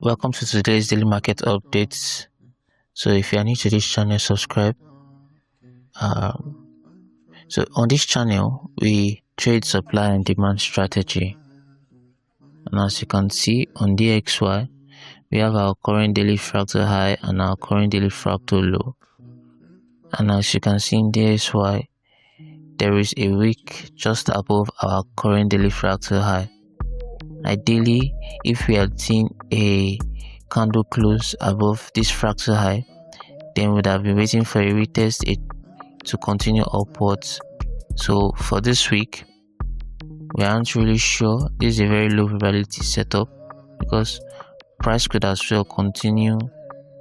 Welcome to today's daily market updates. So if you are new to this channel, subscribe. So on this channel, we trade supply and demand strategy. And as you can see on DXY, we have our current daily fractal high and our current daily fractal low. And as you can see in DXY, there is a wick just above our current daily fractal high. Ideally, if we had seen a candle close above this fractal high, then we would have been waiting for a retest to continue upwards. So for this week, we aren't really sure. This is a very low probability setup because price could as well continue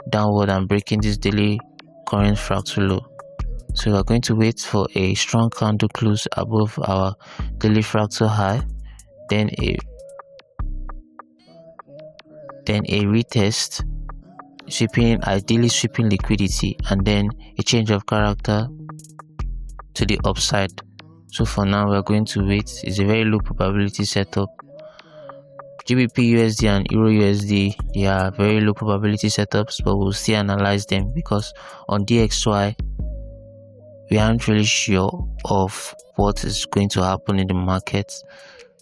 downward and breaking this daily current fractal low. So we are going to wait for a strong candle close above our daily fractal high, then a retest, ideally sweeping liquidity, and then a change of character to the upside. So for now, we're going to wait. It's a very low probability setup. GBPUSD and EURUSD, they are very low probability setups, but we'll still analyze them because on DXY, we aren't really sure of what is going to happen in the market.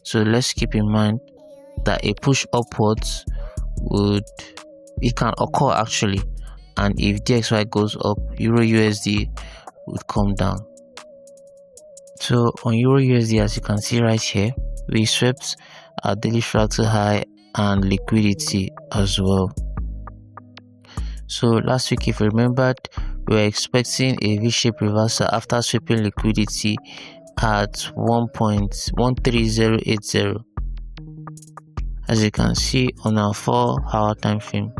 So let's keep in mind that a push upwards can occur actually, and if DXY goes up, EURUSD would come down. So on EURUSD, as you can see right here, we swept our daily fractal high and liquidity as well. So last week, if you remembered, we were expecting a V-shaped reversal after sweeping liquidity at 1.13080. As you can see on our 4-hour time frame,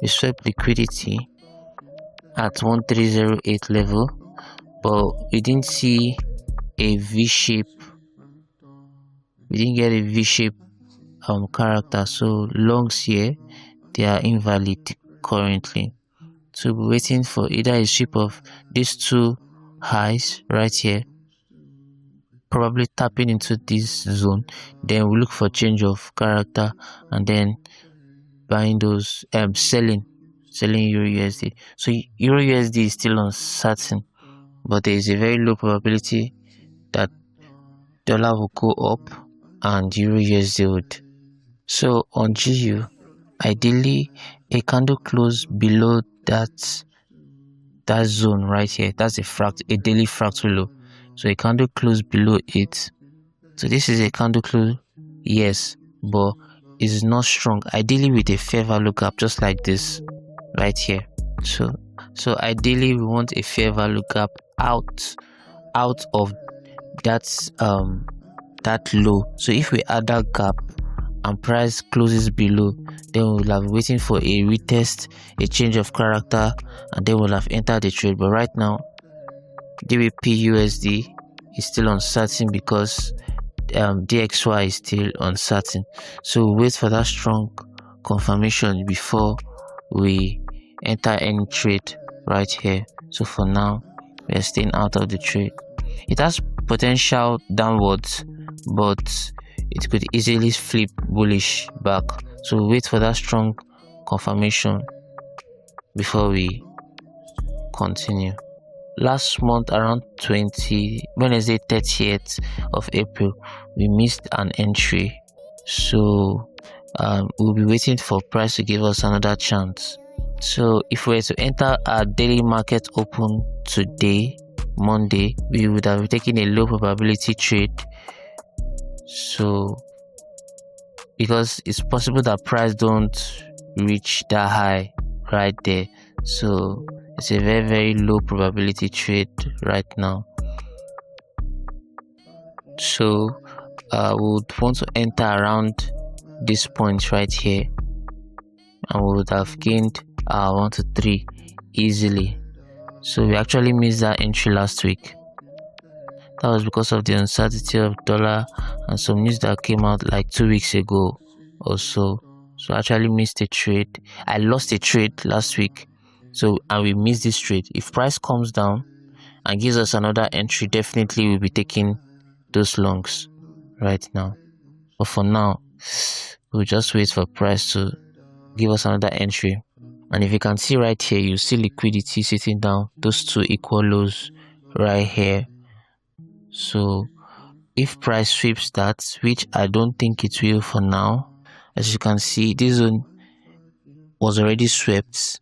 we swept liquidity at 1308 level, but we didn't see a V-shape. We didn't get a V-shape character, so longs here, they are invalid currently. So we're waiting for either a sweep of these two highs right here, probably tapping into this zone, then we look for change of character and then buying those selling EURUSD. So EURUSD is still uncertain, but there is a very low probability that dollar will go up and EURUSD would. So on GU, ideally a candle close below that zone right here, that's a daily fractal low. So a candle close below it. So this is a candle close, yes, but it's not strong. Ideally with a fair value gap just like this right here. So ideally we want a fair value gap out of that low. So if we add that gap and price closes below, then we'll have waiting for a retest, a change of character, and then we'll have entered the trade. But right now, GBPUSD is still uncertain because DXY is still uncertain. So we'll wait for that strong confirmation before we enter any trade right here. So for now, we are staying out of the trade. It has potential downwards, but it could easily flip bullish back. So we'll wait for that strong confirmation before we continue. Last month, around Wednesday 30th of April, we missed an entry. So we'll be waiting for price to give us another chance. So if we were to enter our daily market open today, Monday, we would have taken a low probability trade. So because it's possible that price don't reach that high right there, so it's a very, very low probability trade right now. So we would want to enter around this point right here, and we would have gained 1 to 3 easily. So we actually missed that entry last week. That was because of the uncertainty of dollar and some news that came out like 2 weeks ago or so. So I actually missed a trade. I lost a trade last week. And we missed this trade. If price comes down and gives us another entry, definitely we'll be taking those longs right now. But for now, we'll just wait for price to give us another entry. And if you can see right here, you see liquidity sitting down, those two equal lows right here. So if price sweeps that, which I don't think it will for now, as you can see, this zone was already swept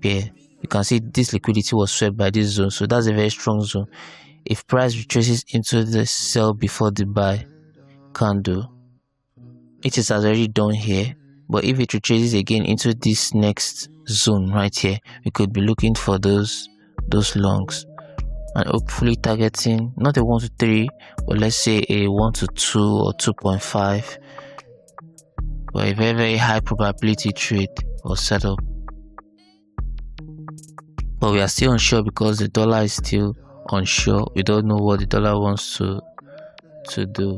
here. You can see this liquidity was swept by this zone, so that's a very strong zone. If price retraces into the sell before the buy candle, it is already done here. But if it retraces again into this next zone right here, we could be looking for those longs and hopefully targeting not a 1 to 3, but let's say a 1 to 2 or 2.5 for a very high probability trade or setup. But we are still unsure because the dollar is still unsure. We don't know what the dollar wants to do.